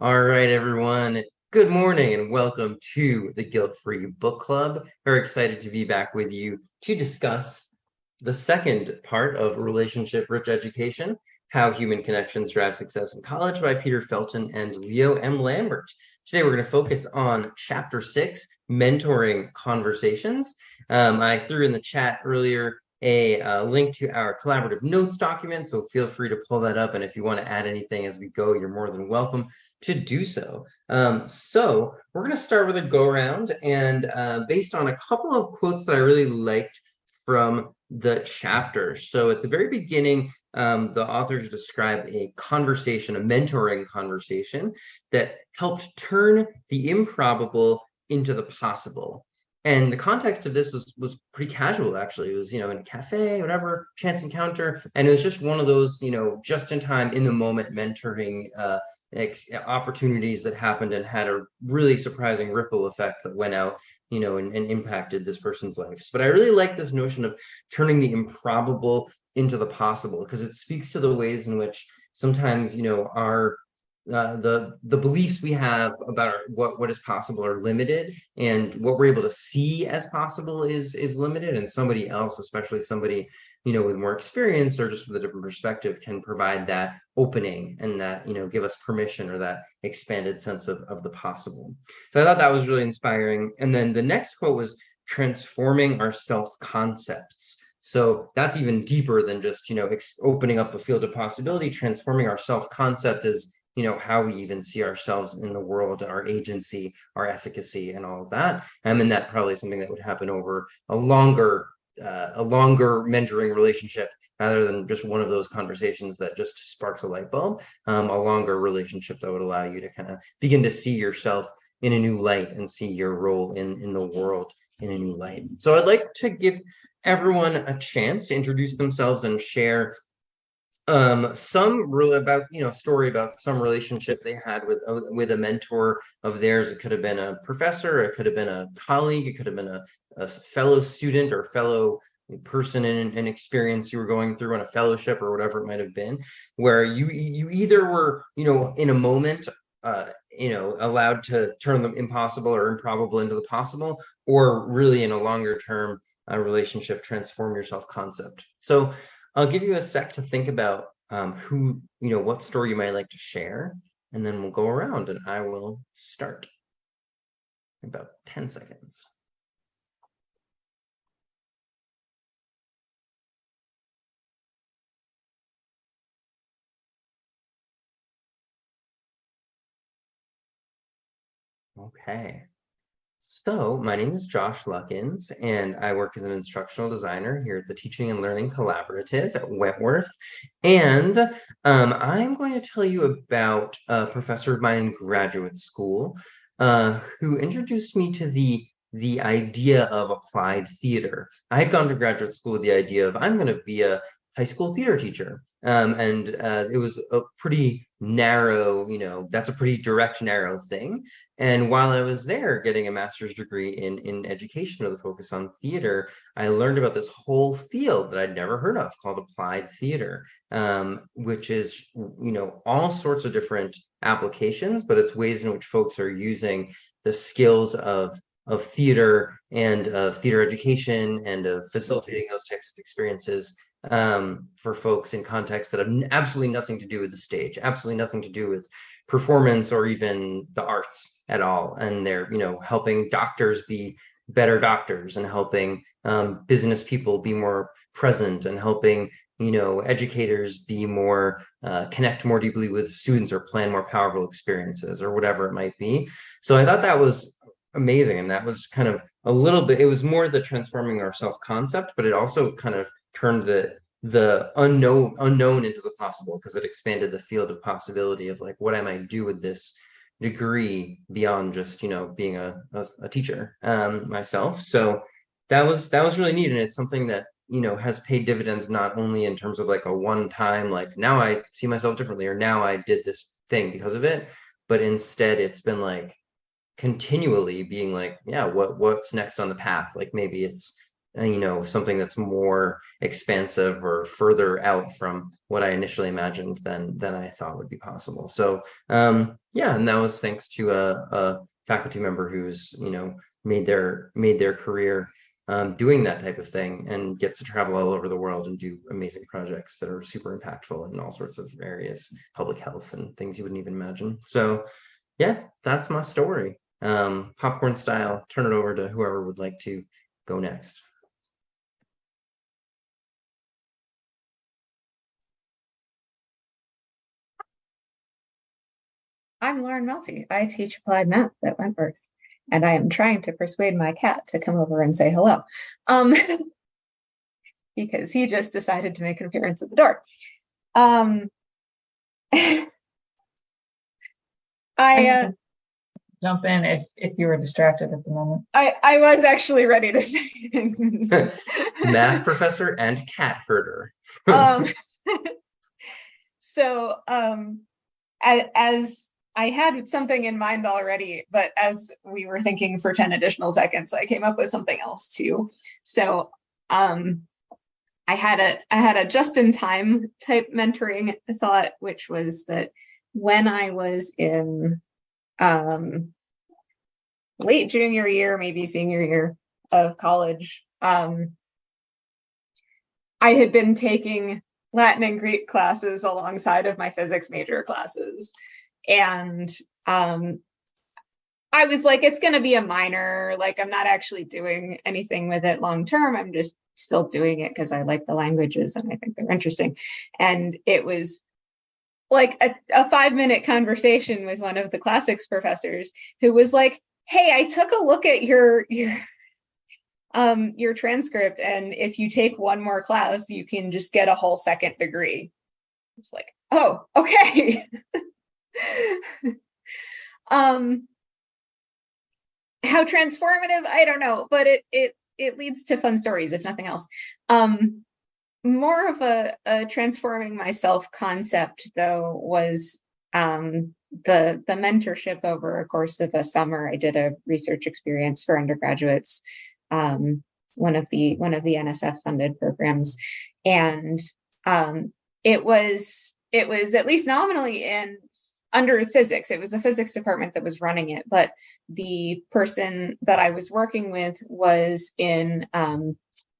All right, everyone. Good morning and welcome to the Guilt-Free Book Club. Very excited to be back with you to discuss the second part of Relationship Rich Education, How Human Connections Drive Success in College by Peter Felten and Leo M. Lambert. Today, we're going to focus on Chapter 6, Mentoring Conversations. I threw in the chat earlier a link to our collaborative notes document, so feel free to pull that up. And if you want to add anything as we go, you're more than welcome to do so. So we're going to start with a go around, and based on a couple of quotes that I really liked from the chapter. So at the very beginning, the authors describe a conversation, a mentoring conversation that helped turn the improbable into the possible. And the context of this was pretty casual, actually. It was, in a cafe, whatever, chance encounter. And it was just one of those, just in time, in the moment mentoring opportunities that happened and had a really surprising ripple effect that went out, and impacted this person's lives. But I really like this notion of turning the improbable into the possible, because it speaks to the ways in which sometimes, our the beliefs we have about what is possible are limited, and what we're able to see as possible is limited, and somebody else, especially somebody with more experience or just with a different perspective, can provide that opening and that give us permission or that expanded sense of the possible. So I thought that was really inspiring. And then the next quote was transforming our self-concepts. So that's even deeper than just opening up a field of possibility. Transforming our self-concept is how we even see ourselves in the world, our agency, our efficacy, and all of that. And that probably something that would happen over a longer mentoring relationship, rather than just one of those conversations that just sparks a light bulb. A longer relationship that would allow you to kind of begin to see yourself in a new light and see your role in the world in a new light. So I'd like to give everyone a chance to introduce themselves and share some really about story about some relationship they had with a mentor of theirs. It could have been a professor, it could have been a colleague, it could have been a fellow student or fellow person in an experience you were going through on a fellowship or whatever it might have been, where you either were in a moment allowed to turn the impossible or improbable into the possible, or really in a longer term relationship transform your self-concept. So I'll give you a sec to think about what story you might like to share, and then we'll go around and I will start in about 10 seconds. Okay. So my name is Josh Luckens, and I work as an instructional designer here at the Teaching and Learning Collaborative at Wentworth. And I'm going to tell you about a professor of mine in graduate school who introduced me to the idea of applied theater. I had gone to graduate school with the idea of I'm going to be a high school theater teacher. And it was a pretty narrow, that's a pretty direct, narrow thing. And while I was there getting a master's degree in education with a focus on theater, I learned about this whole field that I'd never heard of called applied theater, which is, all sorts of different applications, but it's ways in which folks are using the skills of theater and of theater education and of facilitating those types of experiences for folks in contexts that have absolutely nothing to do with the stage, absolutely nothing to do with performance or even the arts at all. And they're, helping doctors be better doctors, and helping business people be more present, and helping, educators be more, connect more deeply with students or plan more powerful experiences or whatever it might be. So I thought that was amazing. And that was kind of a little bit, it was more the transforming our self-concept, but it also kind of turned the unknown into the possible, because it expanded the field of possibility of like, what I might do with this degree beyond just being a teacher myself. So that was really neat, and it's something that has paid dividends, not only in terms of like a one time like now I see myself differently, or now I did this thing because of it, but instead it's been like continually being like, yeah, what's next on the path? Like maybe it's something that's more expansive or further out from what I initially imagined than I thought would be possible. So yeah, and that was thanks to a faculty member who's made their career doing that type of thing and gets to travel all over the world and do amazing projects that are super impactful in all sorts of areas, public health and things you wouldn't even imagine. So yeah, that's my story. Popcorn style, turn it over to whoever would like to go next. I'm Lauren Melfi. I teach applied math at Wentworth, and I am trying to persuade my cat to come over and say hello, because he just decided to make an appearance at the door. I jump in if you were distracted at the moment. I was actually ready to say things. Math professor and cat herder. So as I had something in mind already, but as we were thinking for 10 additional seconds, I came up with something else too. So I had a just-in-time type mentoring thought, which was that when I was in late junior year, maybe senior year of college, I had been taking Latin and Greek classes alongside of my physics major classes. And I was like, it's going to be a minor, like I'm not actually doing anything with it long term. I'm just still doing it because I like the languages and I think they're interesting. And it was like a 5-minute conversation with one of the classics professors who was like, hey, I took a look at your transcript, and if you take one more class, you can just get a whole second degree. It's like, oh, okay. How transformative, I don't know, but it leads to fun stories, if nothing else. More of a transforming myself concept, though, was the mentorship over a course of a summer. I did a research experience for undergraduates, one of the NSF funded programs, and it was at least nominally under physics. It was the physics department that was running it, but the person that I was working with was in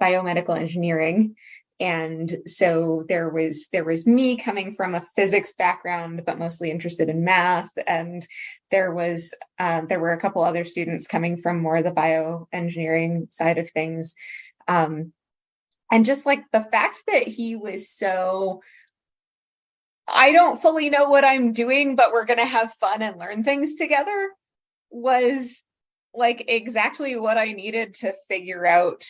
biomedical engineering. And so there was me coming from a physics background, but mostly interested in math. And there were a couple other students coming from more the bioengineering side of things. And just like the fact that he was so, I don't fully know what I'm doing, but we're going to have fun and learn things together, was like exactly what I needed to figure out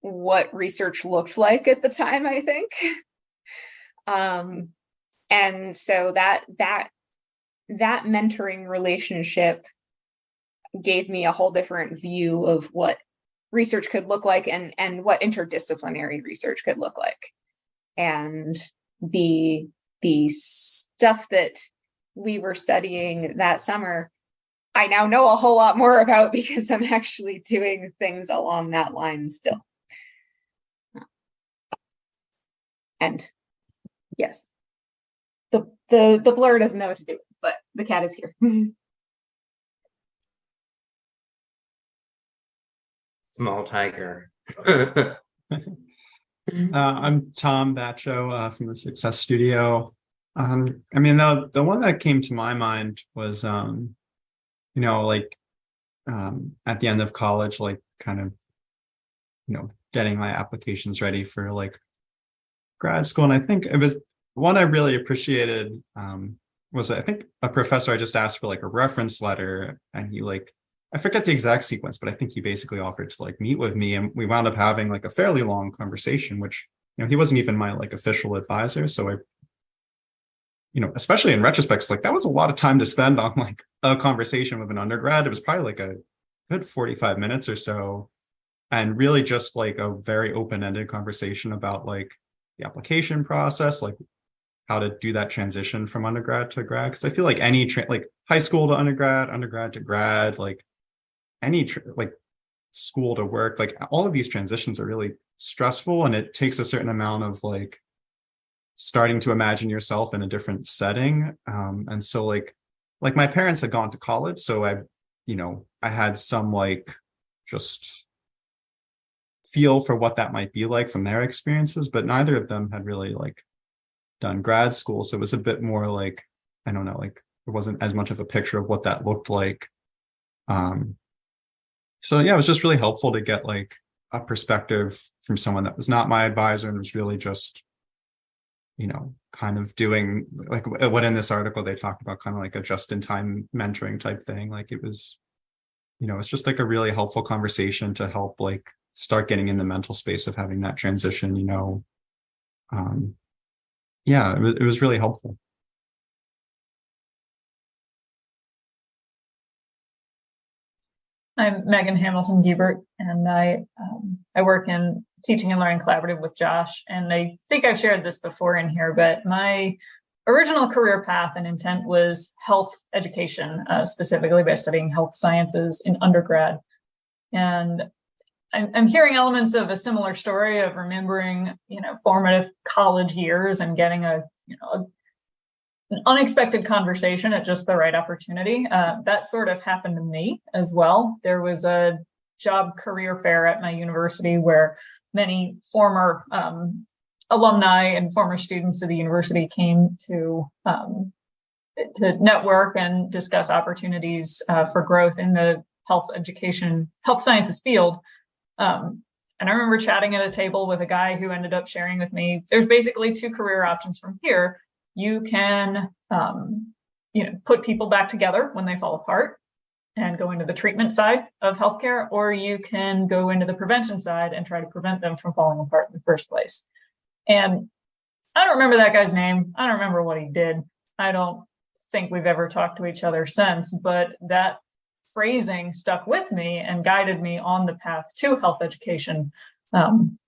what research looked like at the time, I think. And so that mentoring relationship gave me a whole different view of what research could look like and what interdisciplinary research could look like. And the stuff that we were studying that summer, I now know a whole lot more about because I'm actually doing things along that line still. And yes, the blur doesn't know what to do, but the cat is here. Small tiger. I'm Tom Bacho from the Success Studio. I mean, the one that came to my mind was, at the end of college, like kind of, getting my applications ready for like grad school. And I think it was one I really appreciated was, I think, a professor I just asked for like a reference letter, and he I forget the exact sequence, but I think he basically offered to like meet with me, and we wound up having like a fairly long conversation, which, he wasn't even my like official advisor. So I, especially in retrospect, it's like that was a lot of time to spend on like a conversation with an undergrad. It was probably like a good 45 minutes or so, and really just like a very open-ended conversation about like the application process, like how to do that transition from undergrad to grad. Because I feel like any like high school to undergrad to grad, like any like school to work, like all of these transitions are really stressful, and it takes a certain amount of like starting to imagine yourself in a different setting. And so like my parents had gone to college, so I had some like just feel for what that might be like from their experiences, but neither of them had really like done grad school. So it was a bit more like, I don't know, like it wasn't as much of a picture of what that looked like. So yeah, it was just really helpful to get like a perspective from someone that was not my advisor and was really just, kind of doing like what in this article they talked about, kind of like a just-in-time mentoring type thing. Like it was, it's just like a really helpful conversation to help like start getting in the mental space of having that transition, yeah, it was really helpful. I'm Megan Hamilton Giebert, and I work in teaching and learning collaborative with Josh. And I think I've shared this before in here, but my original career path and intent was health education, specifically by studying health sciences in undergrad. And I'm hearing elements of a similar story of remembering, formative college years and getting an unexpected conversation at just the right opportunity. That sort of happened to me as well. There was a job career fair at my university where many former alumni and former students of the university came to network and discuss opportunities for growth in the health sciences field. And I remember chatting at a table with a guy who ended up sharing with me, there's basically two career options from here. You can, put people back together when they fall apart and go into the treatment side of healthcare, or you can go into the prevention side and try to prevent them from falling apart in the first place. And I don't remember that guy's name. I don't remember what he did. I don't think we've ever talked to each other since, but that phrasing stuck with me and guided me on the path to health education,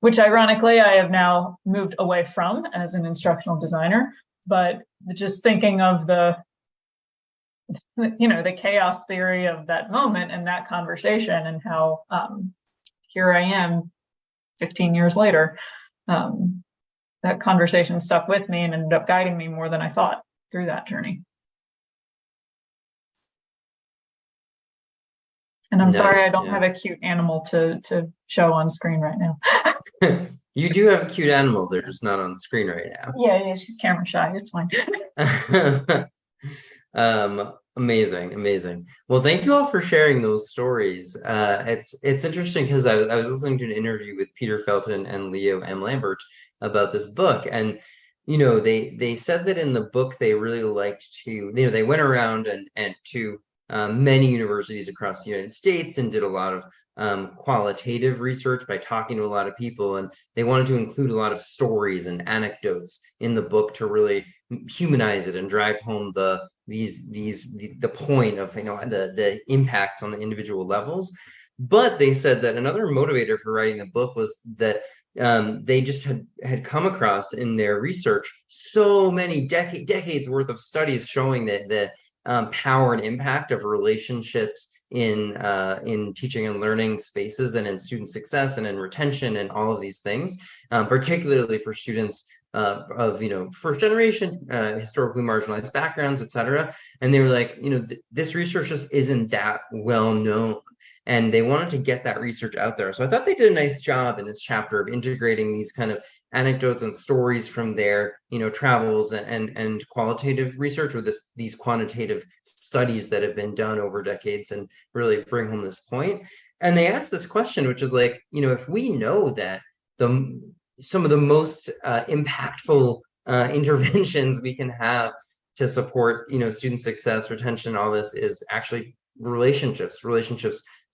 which ironically I have now moved away from as an instructional designer. But just thinking of the chaos theory of that moment and that conversation, and how here I am 15 years later, that conversation stuck with me and ended up guiding me more than I thought through that journey. And I'm sorry I don't have a cute animal to show on screen right now. You do have a cute animal. They're just not on screen right now. Yeah, she's camera shy. It's fine. Amazing. Well, thank you all for sharing those stories. It's interesting because I was listening to an interview with Peter Felten and Leo M. Lambert about this book, and they said that in the book they really liked to, they went around and to many universities across the United States and did a lot of qualitative research by talking to a lot of people, and they wanted to include a lot of stories and anecdotes in the book to really humanize it and drive home the point of the impacts on the individual levels. But they said that another motivator for writing the book was that they just had come across in their research so many decades worth of studies showing that the power and impact of relationships in teaching and learning spaces and in student success and in retention and all of these things, particularly for students of first generation, historically marginalized backgrounds, etc. And they were like, this research just isn't that well known. And they wanted to get that research out there. So I thought they did a nice job in this chapter of integrating these kind of anecdotes and stories from their travels and qualitative research with these quantitative studies that have been done over decades, and really bring home this point. And they asked this question, which is like, if we know that some of the most impactful interventions we can have to support student success, retention, all this is actually relationships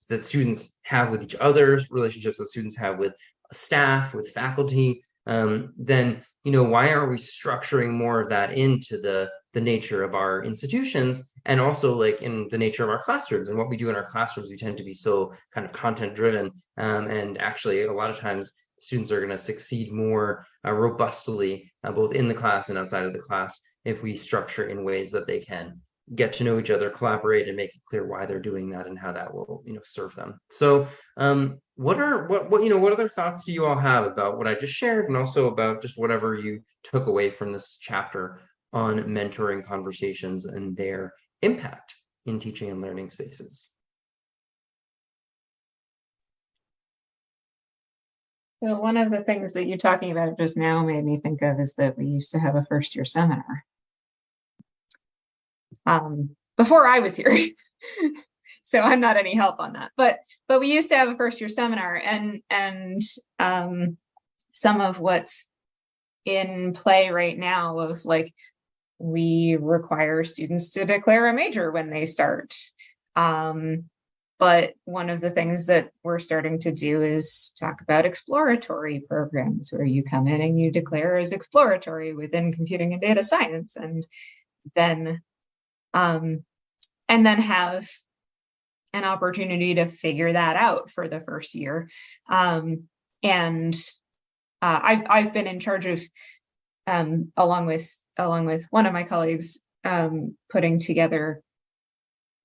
that students have with each other, relationships that students have with staff, with faculty, then why aren't we structuring more of that into the nature of our institutions, and also like in the nature of our classrooms and what we do in our classrooms? We tend to be so kind of content driven, and actually a lot of times students are going to succeed more robustly both in the class and outside of the class if we structure in ways that they can get to know each other, collaborate, and make it clear why they're doing that and how that will, serve them. So what other thoughts do you all have about what I just shared, and also about just whatever you took away from this chapter on mentoring conversations and their impact in teaching and learning spaces? So one of the things that you're talking about just now made me think of is that we used to have a first year seminar. Before I was here. So I'm not any help on that. But we used to have a first year seminar, and some of what's in play right now of like, we require students to declare a major when they start. But one of the things that we're starting to do is talk about exploratory programs where you come in and you declare as exploratory within computing and data science, and then have an opportunity to figure that out for the first year. I've been in charge of, along with one of my colleagues, putting together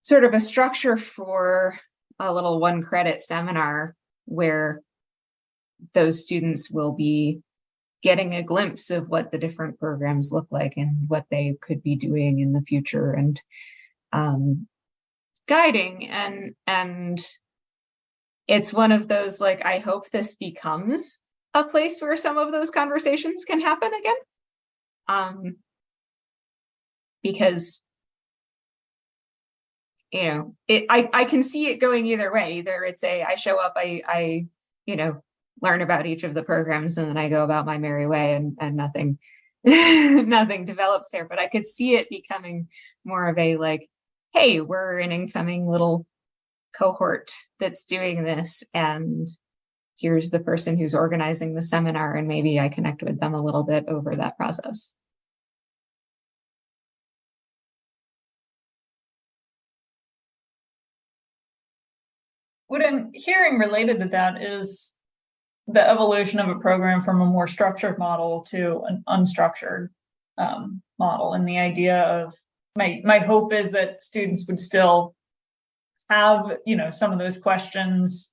sort of a structure for a little 1 credit seminar where those students will be getting a glimpse of what the different programs look like and what they could be doing in the future, and guiding. And it's one of those, like, I hope this becomes a place where some of those conversations can happen again. Because I can see it going either way. Either it's I show up, I learn about each of the programs, and then I go about my merry way, and nothing nothing develops there. But I could see it becoming more of a like, hey, we're an incoming little cohort that's doing this, and here's the person who's organizing the seminar, and maybe I connect with them a little bit over that process. What I'm hearing related to that is the evolution of a program from a more structured model to an unstructured model. And the idea of my hope is that students would still have, some of those questions,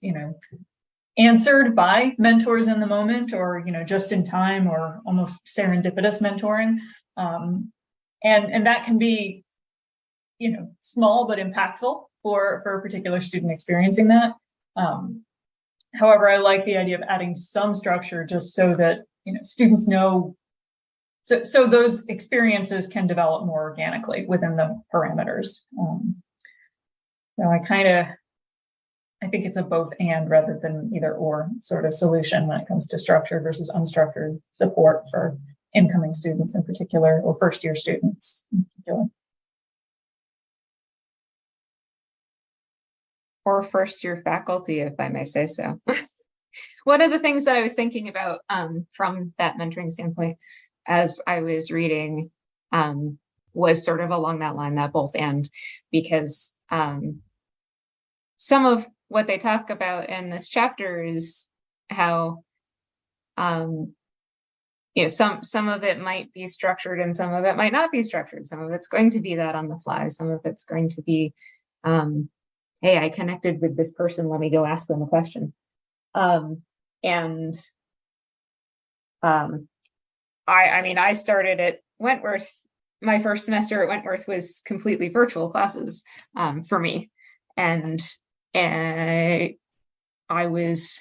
answered by mentors in the moment, or, just in time, or almost serendipitous mentoring. And that can be, small but impactful for a particular student experiencing that. However, I like the idea of adding some structure just so that, students know, so those experiences can develop more organically within the parameters. So I think it's a both and rather than either or sort of solution when it comes to structured versus unstructured support for incoming students in particular, or first year students in particular. Or first year faculty, if I may say so. One of the things that I was thinking about from that mentoring standpoint as I was reading was sort of along that line, that both and, because some of what they talk about in this chapter is how some of it might be structured and some of it might not be structured. Some of it's going to be that on the fly. Some of it's going to be hey, I connected with this person, let me go ask them a question. I started at Wentworth. My first semester at Wentworth was completely virtual classes for me. And I was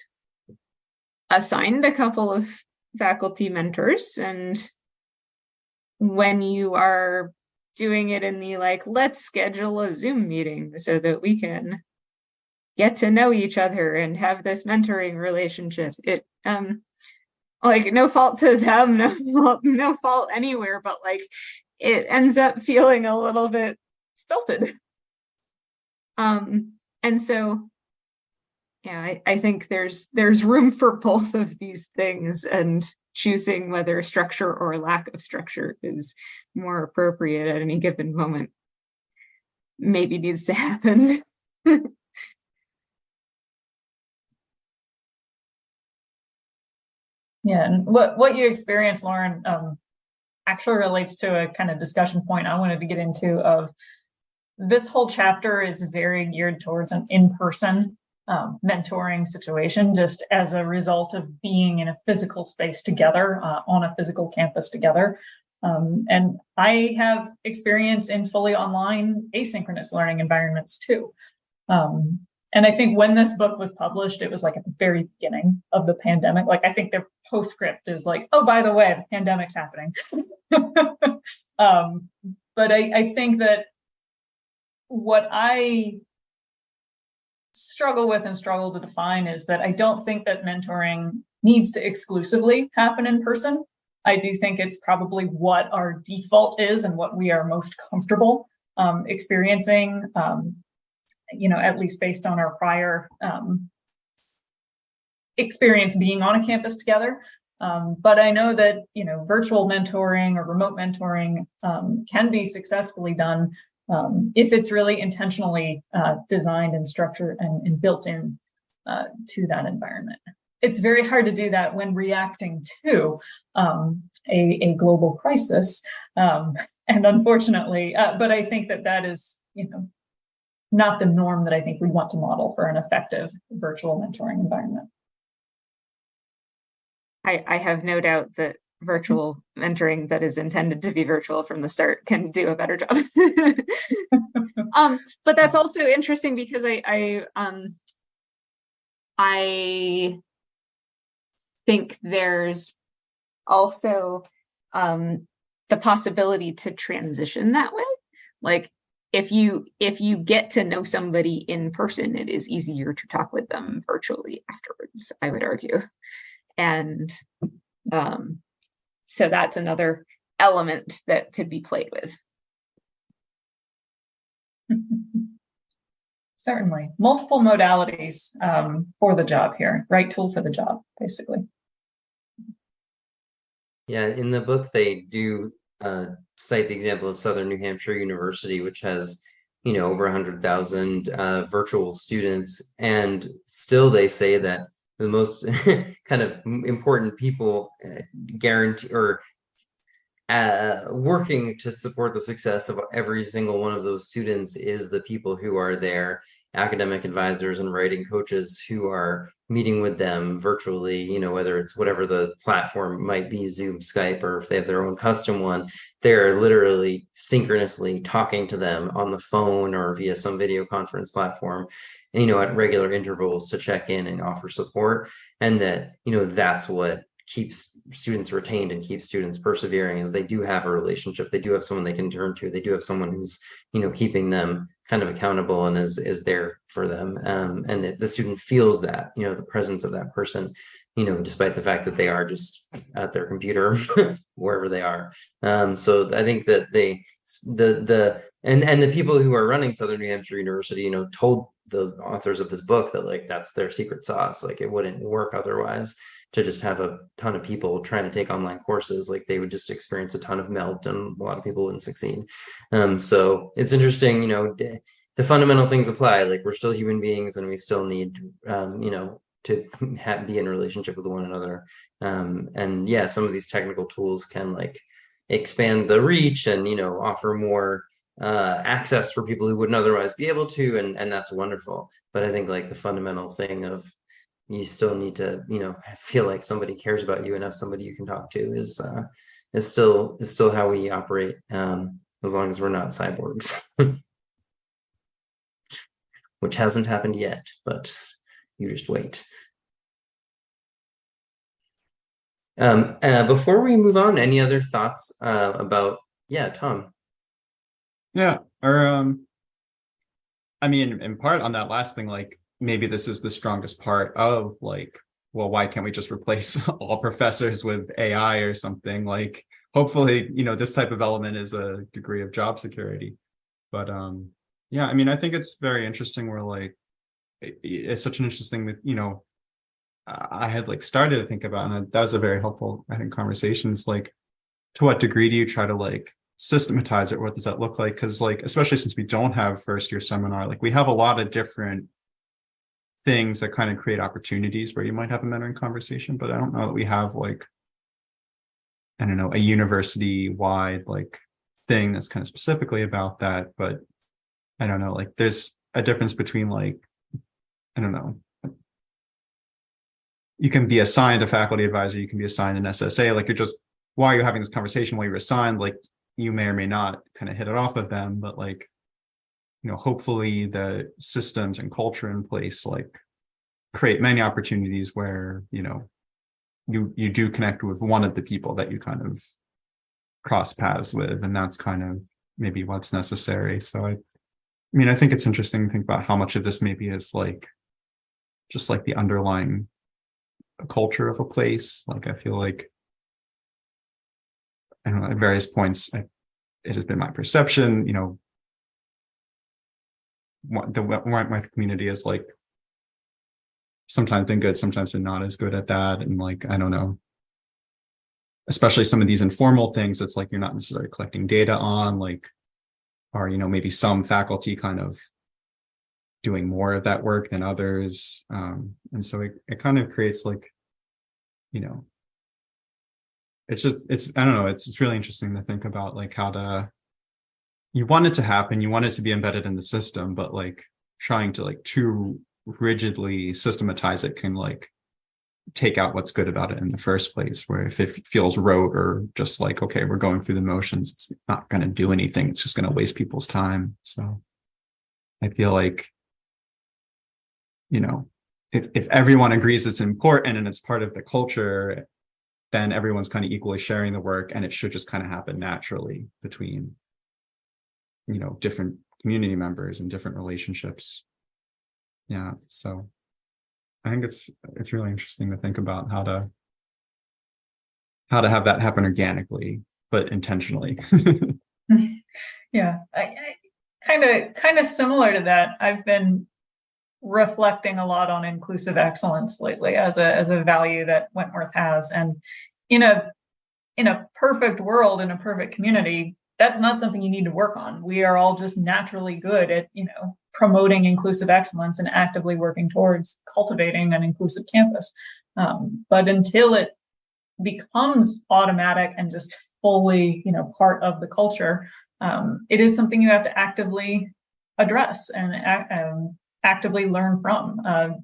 assigned a couple of faculty mentors. And when you are doing it in the like, let's schedule a Zoom meeting so that we can get to know each other and have this mentoring relationship, it like, no fault to them, no fault anywhere, but like it ends up feeling a little bit stilted. And so yeah, I think there's room for both of these things, and choosing whether structure or lack of structure is more appropriate at any given moment maybe needs to happen. Yeah, and what you experienced, Lauren, actually relates to a kind of discussion point I wanted to get into of this whole chapter is very geared towards an in-person mentoring situation, just as a result of being in a physical space together, on a physical campus together. And I have experience in fully online asynchronous learning environments too. And I think when this book was published, it was like at the very beginning of the pandemic. Like, I think their postscript is like, oh, by the way, the pandemic's happening. But I think that what I struggle with and struggle to define is that I don't think that mentoring needs to exclusively happen in person. I do think it's probably what our default is and what we are most comfortable experiencing, at least based on our prior experience being on a campus together. But I know that, virtual mentoring or remote mentoring can be successfully done if it's really intentionally designed and structured and built in to that environment. It's very hard to do that when reacting to a global crisis. And unfortunately, but I think that is, not the norm that I think we want to model for an effective virtual mentoring environment. I have no doubt that virtual mentoring that is intended to be virtual from the start can do a better job. But that's also interesting because I think there's also the possibility to transition that way. Like, if you get to know somebody in person, it is easier to talk with them virtually afterwards, I would argue. And so that's another element that could be played with. Certainly. Multiple modalities for the job here, right tool for the job, basically. Yeah, in the book, they do cite the example of Southern New Hampshire University, which has, over 100,000 virtual students. And still they say that the most kind of important people guarantee or working to support the success of every single one of those students is the people who are their academic advisors and writing coaches who are meeting with them virtually, whether it's whatever the platform might be, Zoom, Skype, or if they have their own custom one, they're literally synchronously talking to them on the phone or via some video conference platform, at regular intervals to check in and offer support. And that, that's what keeps students retained and keeps students persevering, is they do have a relationship. They do have someone they can turn to. They do have someone who's, keeping them kind of accountable and is there for them. And that the student feels that, the presence of that person, despite the fact that they are just at their computer, wherever they are. So I think that the people who are running Southern New Hampshire University, told the authors of this book that, like, that's their secret sauce. Like, it wouldn't work otherwise to just have a ton of people trying to take online courses. Like, they would just experience a ton of melt and a lot of people wouldn't succeed. So it's interesting, the fundamental things apply. Like, we're still human beings and we still need, to be in a relationship with one another. And yeah, some of these technical tools can, like, expand the reach and, offer more access for people who wouldn't otherwise be able to, and that's wonderful. But I think, like, the fundamental thing of, you still need to, feel like somebody cares about you and have somebody you can talk to is still how we operate, as long as we're not cyborgs, which hasn't happened yet, but you just wait. Before we move on, any other thoughts about, Tom? Yeah, or I mean, in part on that last thing, like, maybe this is the strongest part of, like, well, why can't we just replace all professors with AI or something? Like, hopefully, this type of element is a degree of job security. But yeah, I mean, I think it's very interesting where, like, it's such an interesting that, I had, like, started to think about, and that was a very helpful, I think, conversations, like, to what degree do you try to, like, systematize it? What does that look like? Because, like, especially since we don't have first year seminar, like, we have a lot of different things that kind of create opportunities where you might have a mentoring conversation, but I don't know that we have, like, I don't know, a university wide, like, thing that's kind of specifically about that. But I don't know, like there's a difference between like, I don't know, you can be assigned a faculty advisor, you can be assigned an SSA, like you're just, while you're having this conversation, while you're assigned, like you may or may not kind of hit it off with them, but like, you know, hopefully the systems and culture in place like create many opportunities where, you know, you do connect with one of the people that you kind of cross paths with, and that's kind of maybe what's necessary. So I mean, I think it's interesting to think about how much of this maybe is like just like the underlying culture of a place. Like I feel like, I don't know, at various points it has been my perception, you know, the Wentworth community is like sometimes been good, sometimes been not as good at that. And like, I don't know, especially some of these informal things, it's like you're not necessarily collecting data on, like, or, you know, maybe some faculty kind of doing more of that work than others. And so it kind of creates like, you know, it's I don't know, it's really interesting to think about like how to, you want it to happen, you want it to be embedded in the system, but like trying to like too rigidly systematize it can like take out what's good about it in the first place, where if it feels rote or just like, okay, we're going through the motions, it's not going to do anything, it's just going to waste people's time. So I feel like, you know, if everyone agrees it's important and it's part of the culture, then everyone's kind of equally sharing the work, and it should just kind of happen naturally between, you know, different community members and different relationships. Yeah, so I think it's really interesting to think about how to have that happen organically but intentionally. Yeah, I kind of similar to that. I've been reflecting a lot on inclusive excellence lately as a value that Wentworth has, and in a perfect world, in a perfect community, that's not something you need to work on. We are all just naturally good at, you know, promoting inclusive excellence and actively working towards cultivating an inclusive campus. But until it becomes automatic and just fully, you know, part of the culture, it is something you have to actively address and actively learn from.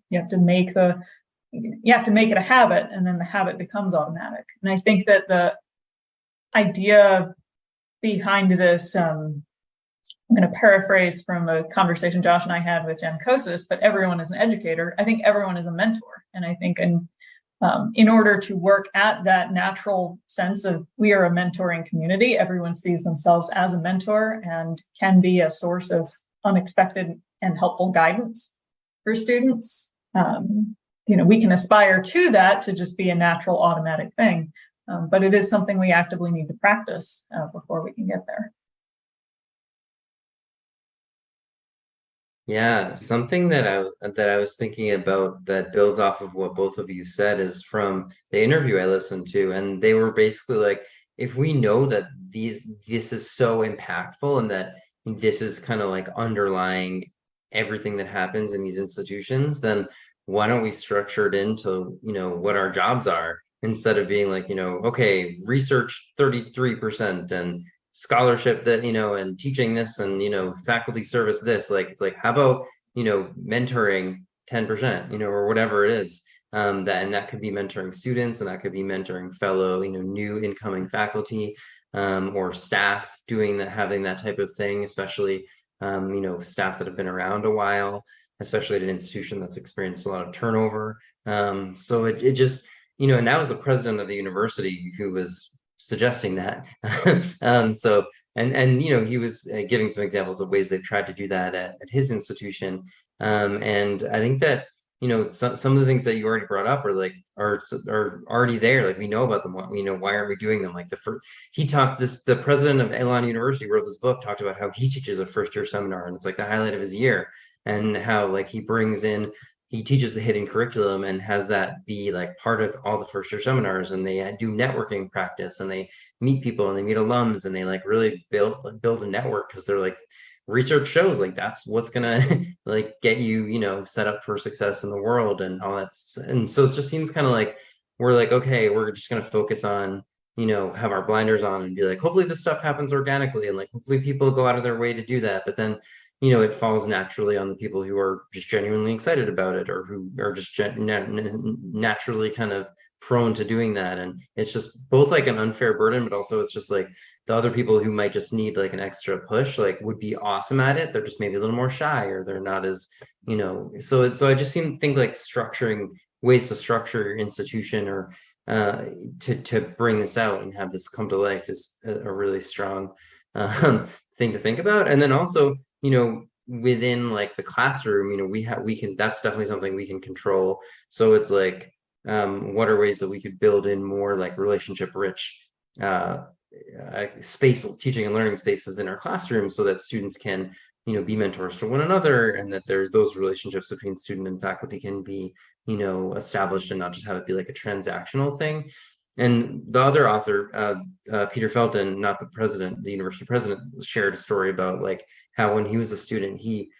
You have to make it a habit, and then the habit becomes automatic. And I think that the idea behind this, I'm going to paraphrase from a conversation Josh and I had with Jen Kosis, but everyone is an educator. I think everyone is a mentor. And I think in order to work at that natural sense of we are a mentoring community, everyone sees themselves as a mentor and can be a source of unexpected and helpful guidance for students. You know, we can aspire to that, to just be a natural automatic thing. But it is something we actively need to practice before we can get there. Yeah, something that I was thinking about that builds off of what both of you said is from the interview I listened to, and they were basically like, if we know that this is so impactful and that this is kind of like underlying everything that happens in these institutions, then why don't we structure it into, you know, what our jobs are, instead of being like, you know, okay, research 33% and scholarship that, you know, and teaching this, and, you know, faculty service this, like, it's like, how about, you know, mentoring 10%, you know, or whatever it is, that could be mentoring students, and that could be mentoring fellow, you know, new incoming faculty, or staff doing that, having that type of thing, especially, you know, staff that have been around a while, especially at an institution that's experienced a lot of turnover. So it just, you know, and that was the president of the university who was suggesting that. So, and, you know, he was giving some examples of ways they've tried to do that at his institution. And I think that, you know, some of the things that you already brought up are like, are already there. Like, we know about them. You know, why aren't we doing them? Like the president of Elon University wrote this book, talked about how he teaches a first year seminar, and it's like the highlight of his year, and how like he teaches the hidden curriculum and has that be like part of all the first year seminars, and they do networking practice, and they meet people, and they meet alums, and they like really build a network, because they're like, research shows like that's what's gonna like get you, you know, set up for success in the world and all that. And so it just seems kind of like we're like, okay, we're just gonna focus on, you know, have our blinders on and be like, hopefully this stuff happens organically, and like hopefully people go out of their way to do that. But then, it falls naturally on the people who are just genuinely excited about it, or who are just naturally kind of prone to doing that. And it's just both like an unfair burden, but also it's just like the other people who might just need like an extra push, like would be awesome at it. They're just maybe a little more shy, or they're not as, so I just think like structuring ways to structure your institution, or to bring this out and have this come to life, is a really strong thing to think about. And then also, within like the classroom, we can, that's definitely something we can control. So it's like, what are ways that we could build in more like relationship rich space, teaching and learning spaces in our classroom, so that students can be mentors to one another, and that there's those relationships between student and faculty can be established, and not just have it be like a transactional thing. And the other author, Peter Felten, not the president, the university president, shared a story about like how when he was a student, he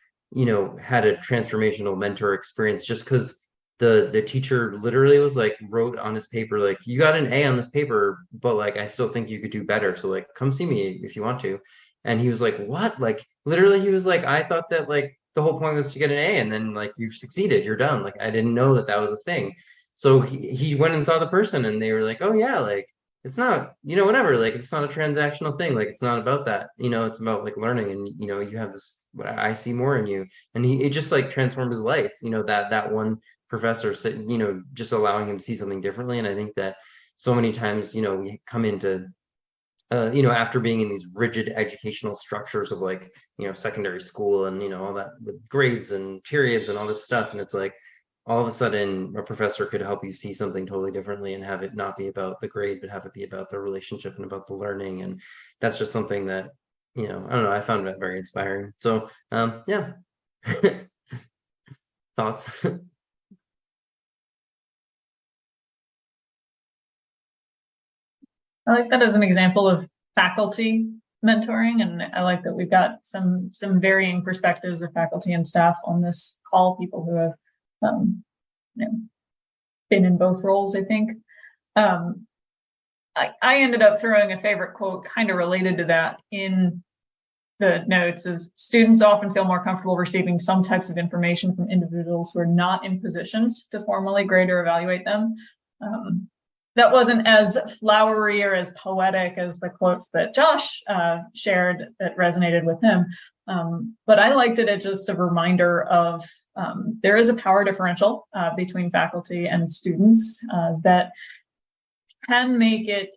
had a transformational mentor experience, just because the teacher literally was like, wrote on his paper like, you got an A on this paper, but like I still think you could do better, so like come see me if you want to. And he was like, what? Like literally he was like, I thought that like the whole point was to get an A, and then like you've succeeded, you're done. Like I didn't know that was a thing. So he went and saw the person, and they were like, oh yeah, like it's not, whatever, like it's not a transactional thing, like it's not about that, it's about like learning, and you have this, I see more in you. And it just like transformed his life, that one professor said, just allowing him to see something differently. And I think that so many times, we come into after being in these rigid educational structures of like, secondary school, and all that with grades and periods and all this stuff, and it's like all of a sudden a professor could help you see something totally differently, and have it not be about the grade, but have it be about the relationship and about the learning. And that's just something that, I don't know, I found that very inspiring. So yeah. Thoughts? I like that as an example of faculty mentoring, and I like that we've got some varying perspectives of faculty and staff on this call, people who have been in both roles, I think. I ended up throwing a favorite quote kind of related to that in the notes of: students often feel more comfortable receiving some types of information from individuals who are not in positions to formally grade or evaluate them. That wasn't as flowery or as poetic as the quotes that Josh shared that resonated with him. But I liked it as just a reminder of there is a power differential between faculty and students that can make it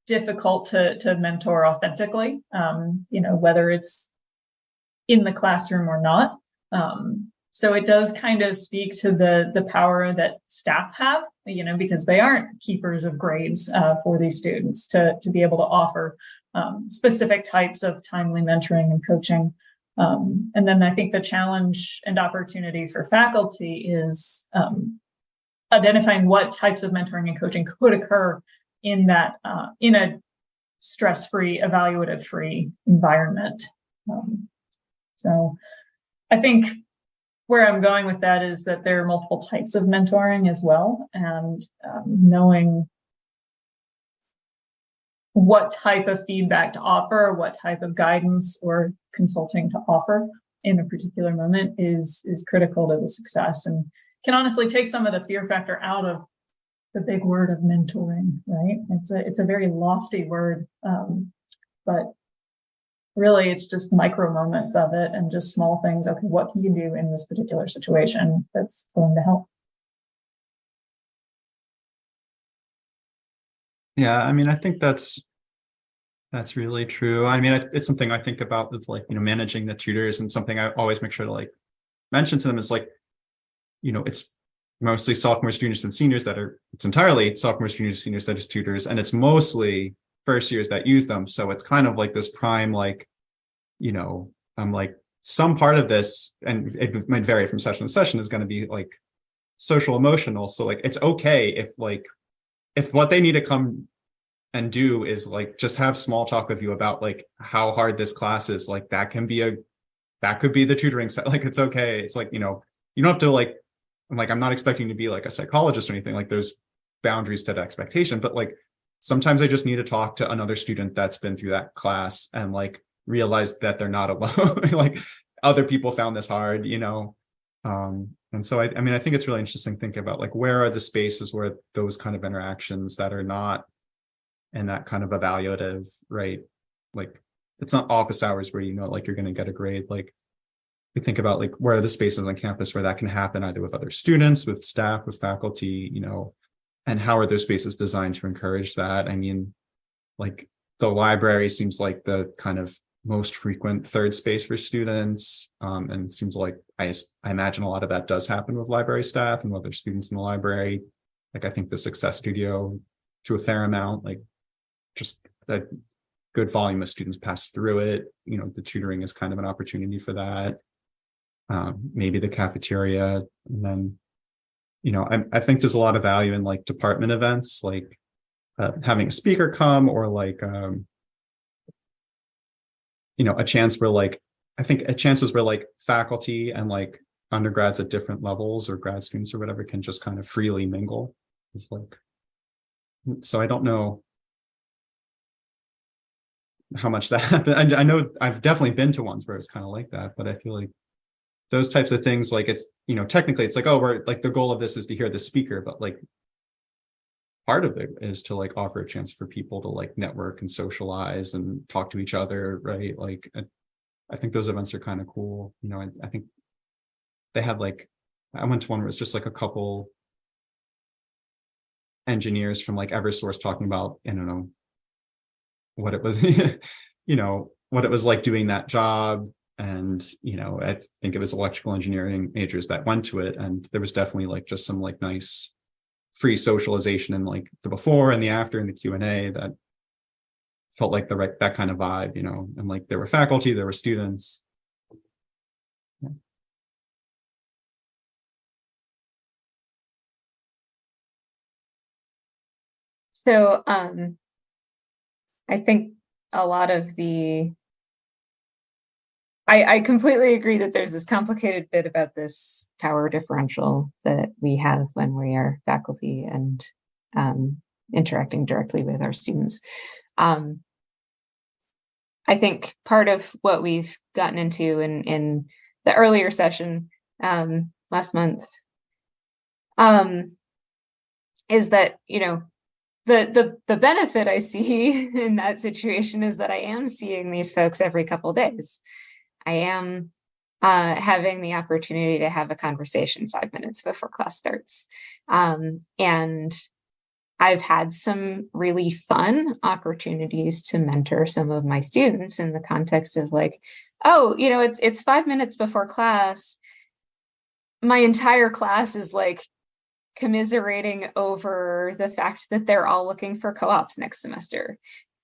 difficult to mentor authentically, whether it's in the classroom or not. So it does kind of speak to the power that staff have, because they aren't keepers of grades for these students to be able to offer specific types of timely mentoring and coaching. And then I think the challenge and opportunity for faculty is identifying what types of mentoring and coaching could occur in that in a stress-free, evaluative-free environment. So I think where I'm going with that is that there are multiple types of mentoring as well, and knowing what type of feedback to offer, what type of guidance or consulting to offer in a particular moment is critical to the success, and can honestly take some of the fear factor out of the big word of mentoring, right? It's a very lofty word, but really it's just micro moments of it, and just small things. Okay, what can you do in this particular situation that's going to help? Yeah, I mean, I think that's really true. I mean, it's something I think about with like, managing the tutors, and something I always make sure to like mention to them is like, it's mostly sophomore students and seniors it's entirely sophomore students, seniors that is tutors, and it's mostly first years that use them. So it's kind of like this prime, like, I'm like, some part of this, and it might vary from session to session, is going to be like social emotional. So like, it's okay if what they need to come and do is like just have small talk with you about like how hard this class is, like that could be the tutoring set. Like, it's okay. It's like, you don't have to like, I'm not expecting to be like a psychologist or anything. Like, there's boundaries to the expectation, but like sometimes I just need to talk to another student that's been through that class and like realize that they're not alone. Like, other people found this hard, and so I mean, I think it's really interesting thinking about like where are the spaces where those kind of interactions that are not in that kind of evaluative, right? Like it's not office hours where like you're going to get a grade. Like we think about like where are the spaces on campus where that can happen, either with other students, with staff, with faculty, and how are those spaces designed to encourage that? I mean, like the library seems like the kind of most frequent third space for students. And it seems like I imagine a lot of that does happen with library staff and other students in the library. Like I think the Success Studio to a fair amount, like just a good volume of students pass through it. The tutoring is kind of an opportunity for that. Maybe the cafeteria. And then, I think there's a lot of value in like department events, like having a speaker come, or like, a chance where like, I think a chances where like faculty and like undergrads at different levels or grad students or whatever can just kind of freely mingle. It's like, so I don't know how much that happened. I know I've definitely been to ones where it's kind of like that, but I feel like those types of things, like it's, technically it's like, oh, we're like the goal of this is to hear the speaker, but like part of it is to like offer a chance for people to like network and socialize and talk to each other, right? Like I think those events are kind of cool. I think they had like, I went to one where it's just like a couple engineers from like Eversource talking about, I don't know, what it was, what it was like doing that job. And, I think it was electrical engineering majors that went to it. And there was definitely like just some like nice free socialization and like the before and the after and the Q&A that felt like that kind of vibe, and like there were faculty, there were students. Yeah. So I think a lot of I completely agree that there's this complicated bit about this power differential that we have when we are faculty and interacting directly with our students. I think part of what we've gotten into in the earlier session last month is that, the benefit I see in that situation is that I am seeing these folks every couple days. I am having the opportunity to have a conversation 5 minutes before class starts. And I've had some really fun opportunities to mentor some of my students in the context of like, oh, it's 5 minutes before class. My entire class is like commiserating over the fact that they're all looking for co-ops next semester.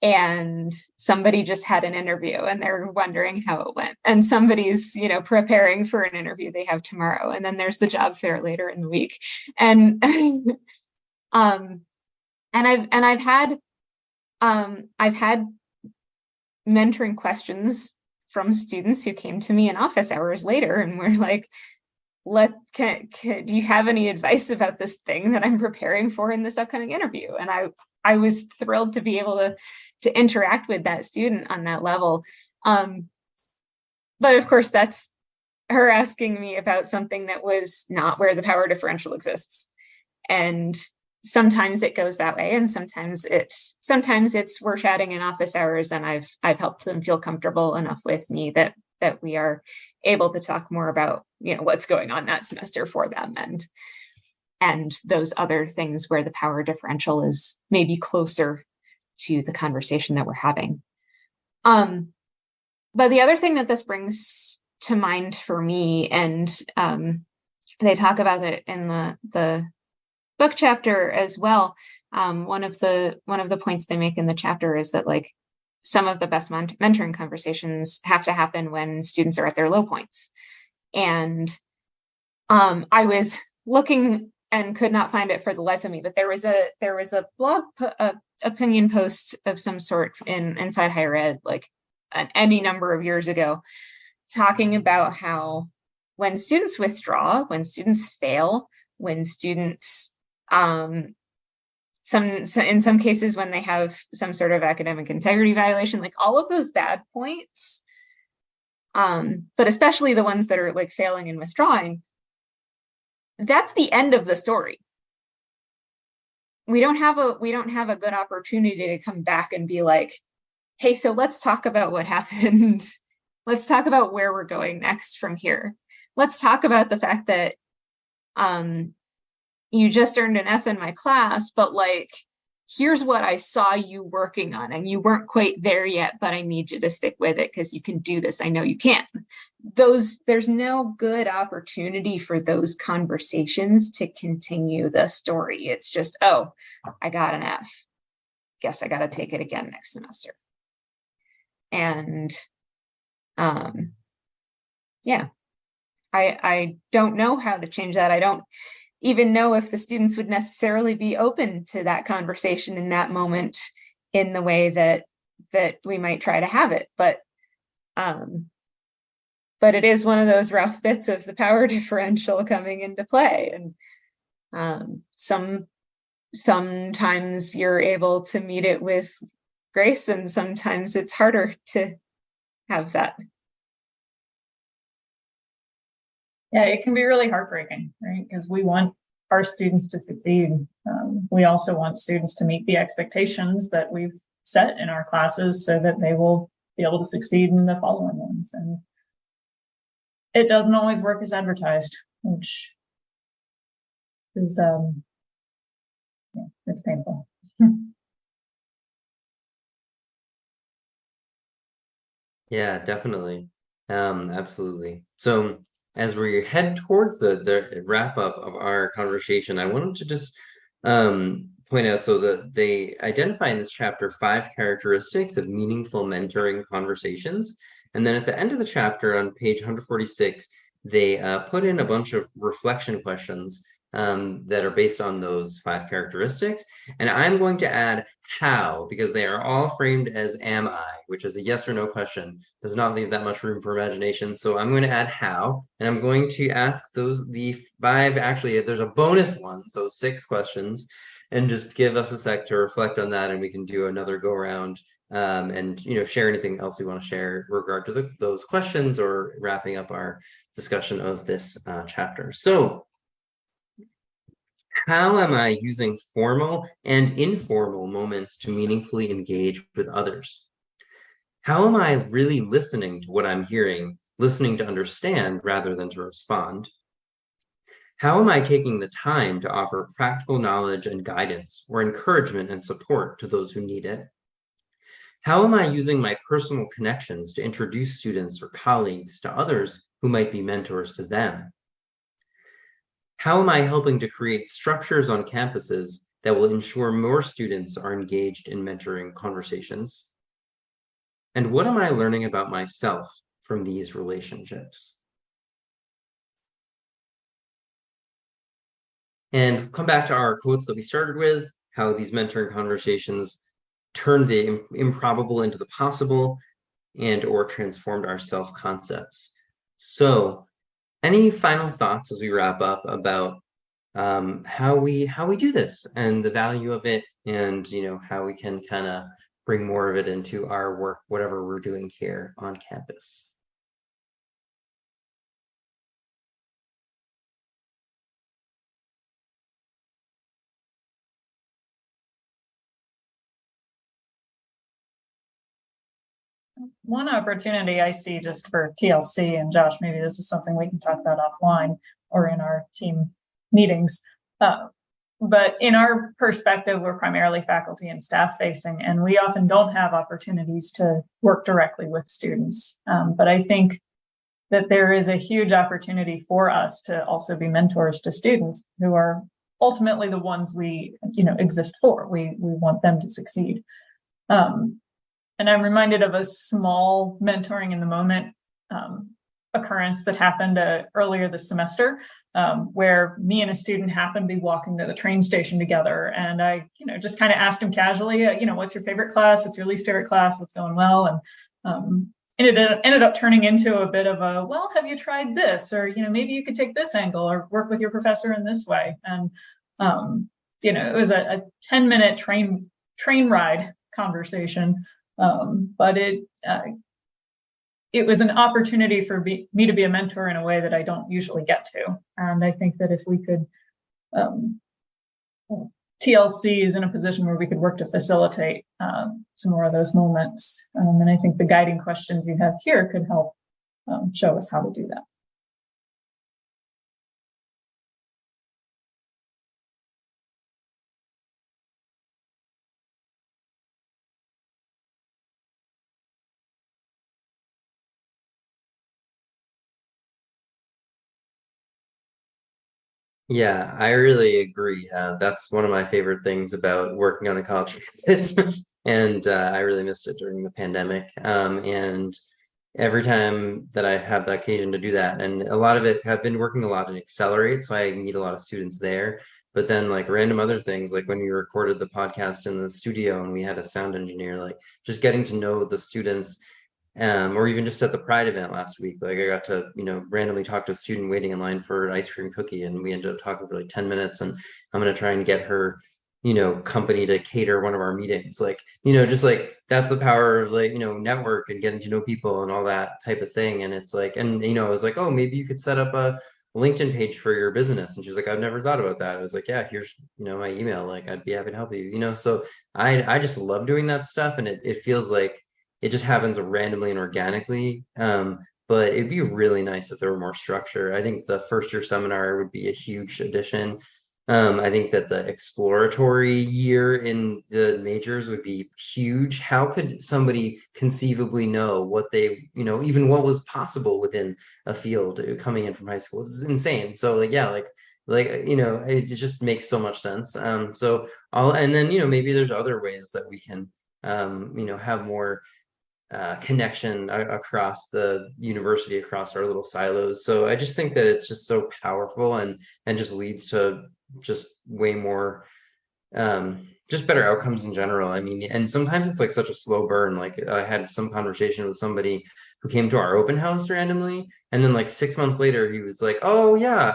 And somebody just had an interview and they're wondering how it went. And somebody's, preparing for an interview they have tomorrow. And then there's the job fair later in the week. And I've had mentoring questions from students who came to me in office hours later and were like, do you have any advice about this thing that I'm preparing for in this upcoming interview? And I was thrilled to be able to interact with that student on that level. But of course, that's her asking me about something that was not where the power differential exists. And sometimes it goes that way. And sometimes it's we're chatting in office hours and I've helped them feel comfortable enough with me that we are able to talk more about, what's going on that semester for them and those other things where the power differential is maybe closer to the conversation that we're having. But the other thing that this brings to mind for me, and they talk about it in the book chapter as well. One of the points they make in the chapter is that like some of the best mentoring conversations have to happen when students are at their low points. And I was looking and could not find it for the life of me, but there was a blog opinion post of some sort inside higher ed, like any number of years ago, talking about how when students withdraw, when students fail, when students in some cases when they have some sort of academic integrity violation, like all of those bad points but especially the ones that are like failing and withdrawing, that's the end of the story. We don't have a good opportunity to come back and be like, hey, so let's talk about what happened. Let's talk about where we're going next from here. Let's talk about the fact that you just earned an F in my class, but like, here's what I saw you working on, and you weren't quite there yet, but I need you to stick with it because you can do this. I know you can. There's no good opportunity for those conversations to continue the story. It's just, oh, I got an F. Guess I got to take it again next semester. And yeah, I don't know how to change that. I don't even know if the students would necessarily be open to that conversation in that moment in the way that we might try to have it. But it is one of those rough bits of the power differential coming into play. And sometimes you're able to meet it with grace, and sometimes it's harder to have that. Yeah, it can be really heartbreaking, right? Because we want our students to succeed. We also want students to meet the expectations that we've set in our classes so that they will be able to succeed in the following ones. And it doesn't always work as advertised, which is, it's painful. Yeah, definitely. Absolutely. So as we head towards the wrap up of our conversation, I wanted to just point out, so that they identify in this chapter 5 characteristics of meaningful mentoring conversations. And then at the end of the chapter on page 146, they put in a bunch of reflection questions that are based on those 5 characteristics. And I'm going to add how, because they are all framed as am I, which is a yes or no question, does not leave that much room for imagination. So I'm going to add how, and I'm going to ask the 5, actually there's a bonus one, so 6 questions, and just give us a sec to reflect on that, and we can do another go around and share anything else we want to share in regard to those questions, or wrapping up our discussion of this chapter. So how am I using formal and informal moments to meaningfully engage with others? How am I really listening to what I'm hearing, listening to understand rather than to respond? How am I taking the time to offer practical knowledge and guidance, or encouragement and support to those who need it? How am I using my personal connections to introduce students or colleagues to others who might be mentors to them? How am I helping to create structures on campuses that will ensure more students are engaged in mentoring conversations? And what am I learning about myself from these relationships? And come back to our quotes that we started with, how these mentoring conversations turned the improbable into the possible, and or transformed our self-concepts. So any final thoughts as we wrap up about how we do this and the value of it, and how we can kind of bring more of it into our work, whatever we're doing here on campus? One opportunity I see, just for TLC, and Josh, maybe this is something we can talk about offline or in our team meetings. But in our perspective, we're primarily faculty and staff facing, and we often don't have opportunities to work directly with students. But I think that there is a huge opportunity for us to also be mentors to students who are ultimately the ones we, exist for. We want them to succeed. And I'm reminded of a small mentoring in the moment occurrence that happened earlier this semester, where me and a student happened to be walking to the train station together. And I, just kind of asked him casually, what's your favorite class? What's your least favorite class? What's going well? And it ended up turning into a bit of a, well, have you tried this? Or, maybe you could take this angle or work with your professor in this way. And, it was a 10-minute train ride conversation. But it was an opportunity for me to be a mentor in a way that I don't usually get to. And I think that if we could, TLC is in a position where we could work to facilitate some more of those moments. And I think the guiding questions you have here could help show us how to do that. Yeah, I really agree. That's one of my favorite things about working on a college campus, and I really missed it during the pandemic. And every time that I have the occasion to do that, and a lot of it, I've been working a lot in Accelerate, so I meet a lot of students there. But then, like random other things, like when we recorded the podcast in the studio and we had a sound engineer, like just getting to know the students, or even just at the Pride event last week, like I got to, randomly talk to a student waiting in line for an ice cream cookie, and we ended up talking for like 10 minutes. And I'm gonna try and get her, company to cater one of our meetings. Like, just like that's the power of like, network and getting to know people and all that type of thing. And it's like, and I was like, oh, maybe you could set up a LinkedIn page for your business. And she's like, I've never thought about that. I was like, yeah, here's, my email. Like, I'd be happy to help you, so I just love doing that stuff. And it feels like it just happens randomly and organically. But it'd be really nice if there were more structure. I think the first year seminar would be a huge addition. I think that the exploratory year in the majors would be huge. How could somebody conceivably know what they, even what was possible within a field coming in from high school? It's insane. So like, yeah, it just makes so much sense. And then, maybe there's other ways that we can, have more connection across the university, across our little silos. So I just think that it's just so powerful and just leads to just way more just better outcomes in general. I mean, and sometimes it's like such a slow burn. Like I had some conversation with somebody who came to our open house randomly, and then like 6 months later he was like, oh yeah,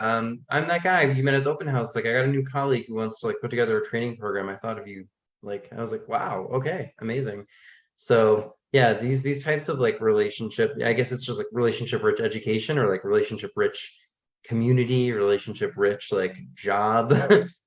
I'm that guy you met at the open house. Like I got a new colleague who wants to like put together a training program. I thought of you. Like I was like, wow, okay, amazing. So yeah, these types of like relationship, I guess it's just like relationship rich education, or like relationship rich community, relationship rich like job,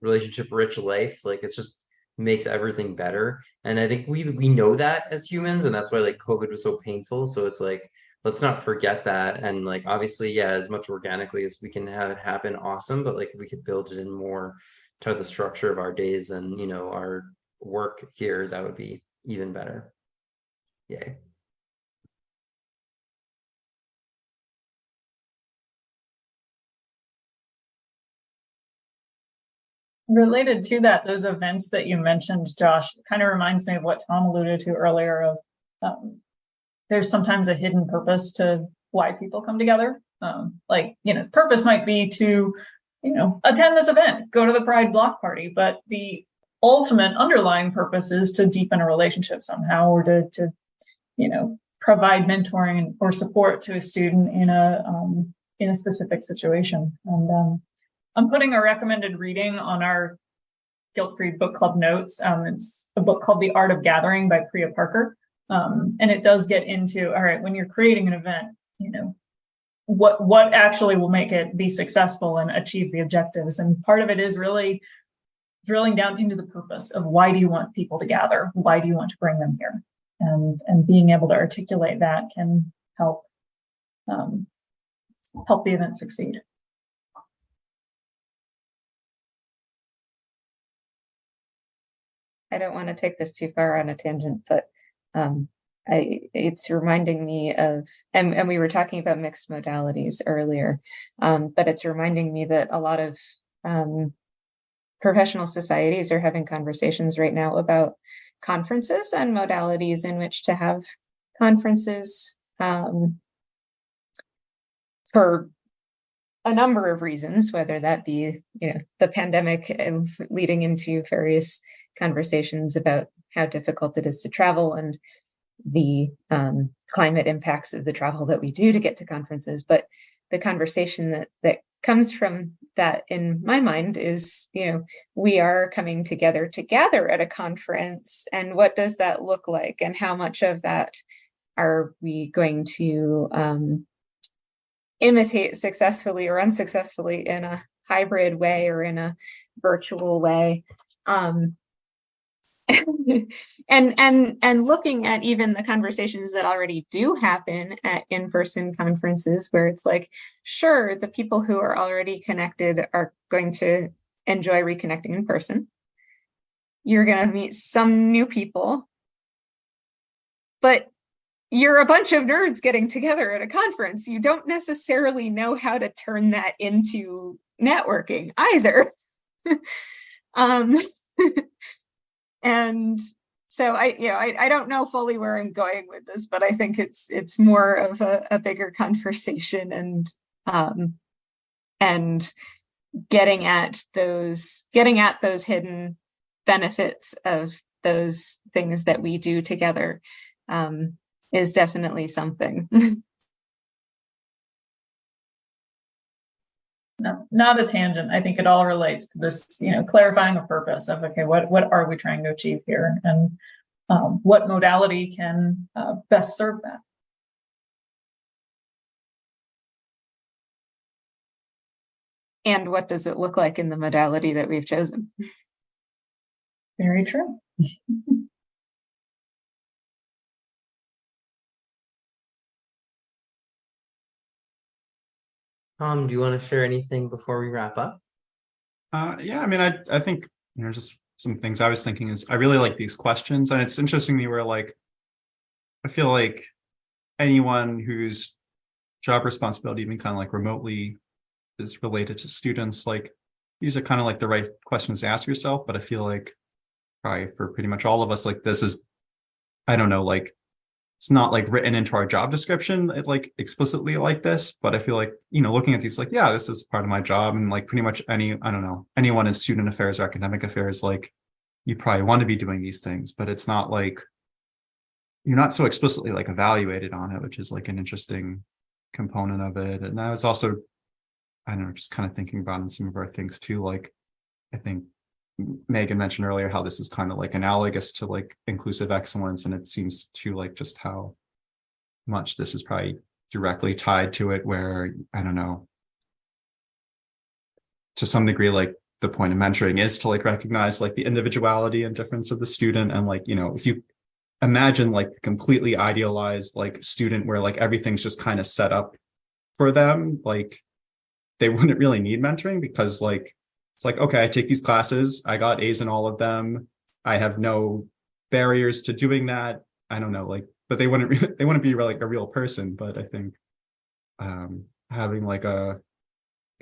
relationship rich life. Like it's just makes everything better. And I think we know that as humans, and that's why like COVID was so painful. So it's like, let's not forget that. And like obviously, yeah, as much organically as we can have it happen, awesome. But like if we could build it in more to the structure of our days and our work here, that would be even better. Yay. Related to that, those events that you mentioned, Josh, kind of reminds me of what Tom alluded to earlier of there's sometimes a hidden purpose to why people come together. The purpose might be to, attend this event, go to the Pride block party, but the ultimate underlying purpose is to deepen a relationship somehow, or to provide mentoring or support to a student in a specific situation. And I'm putting a recommended reading on our Guilt-Free Book Club notes. It's a book called The Art of Gathering by Priya Parker. And it does get into, all right, when you're creating an event, what actually will make it be successful and achieve the objectives. And part of it is really drilling down into the purpose of why do you want people to gather? Why do you want to bring them here? And being able to articulate that can help help the event succeed. I don't want to take this too far on a tangent, but it's reminding me of, and we were talking about mixed modalities earlier, but it's reminding me that a lot of professional societies are having conversations right now about conferences and modalities in which to have conferences for a number of reasons, whether that be, the pandemic and leading into various conversations about how difficult it is to travel and the climate impacts of the travel that we do to get to conferences. But the conversation that comes from that in my mind is, we are coming together to gather at a conference, and what does that look like, and how much of that are we going to imitate successfully or unsuccessfully in a hybrid way or in a virtual way? And looking at even the conversations that already do happen at in-person conferences, where it's like, sure, the people who are already connected are going to enjoy reconnecting in person. You're going to meet some new people, but you're a bunch of nerds getting together at a conference. You don't necessarily know how to turn that into networking either. And so I don't know fully where I'm going with this, but I think it's more of a bigger conversation and getting at those hidden benefits of those things that we do together is definitely something. No, not a tangent. I think it all relates to this, clarifying a purpose of, okay, what are we trying to achieve here, and what modality can best serve that. And what does it look like in the modality that we've chosen? Very true. Tom, do you want to share anything before we wrap up? Yeah, I mean, I think, just some things I was thinking is I really like these questions, and it's interesting to me where like, I feel like anyone whose job responsibility, even kind of like remotely, is related to students, like these are kind of like the right questions to ask yourself. But I feel like probably for pretty much all of us, like this is, I don't know, like it's not like written into our job description like explicitly like this, but I feel like, looking at these, like, yeah, this is part of my job. And like pretty much anyone in student affairs or academic affairs, like you probably want to be doing these things, but it's not like you're not so explicitly like evaluated on it, which is like an interesting component of it. And I was also, I don't know, just kind of thinking about in some of our things too, like I think Megan mentioned earlier how this is kind of like analogous to like inclusive excellence, and it seems to like just how much this is probably directly tied to it, where I don't know, to some degree, like the point of mentoring is to like recognize like the individuality and difference of the student. And like, if you imagine like a completely idealized like student where like everything's just kind of set up for them, like they wouldn't really need mentoring, because like it's like, okay, I take these classes, I got A's in all of them, I have no barriers to doing that. I don't know, like, but they wouldn't be like a real person. But I think having like a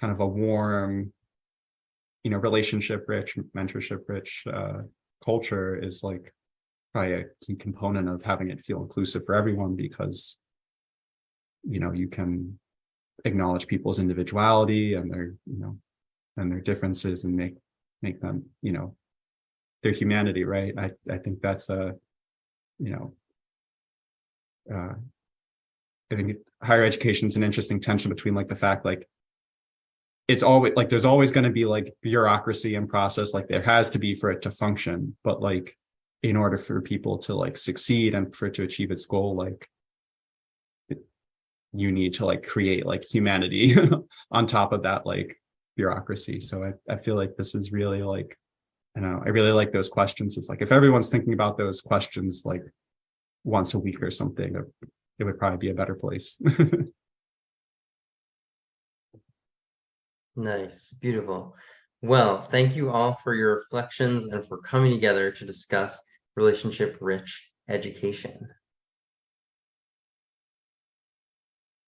kind of a warm, relationship rich, mentorship rich culture is like probably a key component of having it feel inclusive for everyone, because you can acknowledge people's individuality and their and their differences, and make them their humanity, right? I think that's I think higher education is an interesting tension between like the fact like it's always like there's always going to be like bureaucracy and process, like there has to be for it to function, but like in order for people to like succeed and for it to achieve its goal, like you need to like create like humanity on top of that like bureaucracy. So I feel like this is really like, I really like those questions. It's like if everyone's thinking about those questions like once a week or something, it would probably be a better place. Nice, beautiful. Well, thank you all for your reflections and for coming together to discuss relationship-rich education.